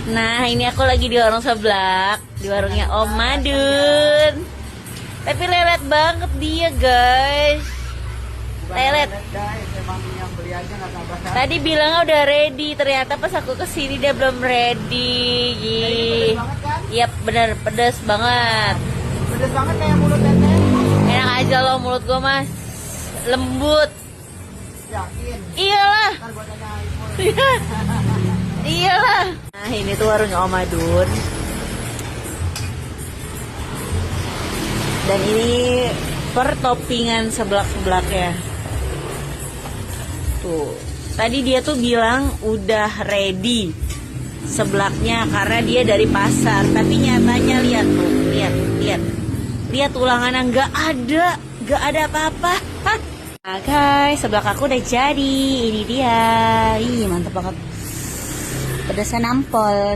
Nah, ini aku lagi di warung sebelah, di warungnya Om Madun. Tapi lelet banget dia, guys. Lelet. Guys, emang yang beli aja nggak sabar. Tadi bilangnya udah ready, ternyata pas aku kesini dia belum ready. Pedes banget kan? Iya, bener pedes banget. Pedes banget kayak mulut teteh. Enak aja loh mulut gua, Mas. Lembut. Yakin? Iyalah. Ntar gua tanya iPhone. Iyalah. Nah, ini tuh warungnya Om Madun. Dan ini pertoppingan seblak-seblaknya. Tuh. Tadi dia tuh bilang udah ready seblaknya karena dia dari pasar. Tapi nyatanya lihat tuh, lihat. Lihat ulangannya nggak ada apa-apa. Hah. Nah, guys, seblak aku udah jadi. Ini dia. Ih, mantep banget. Pedasnya nampol.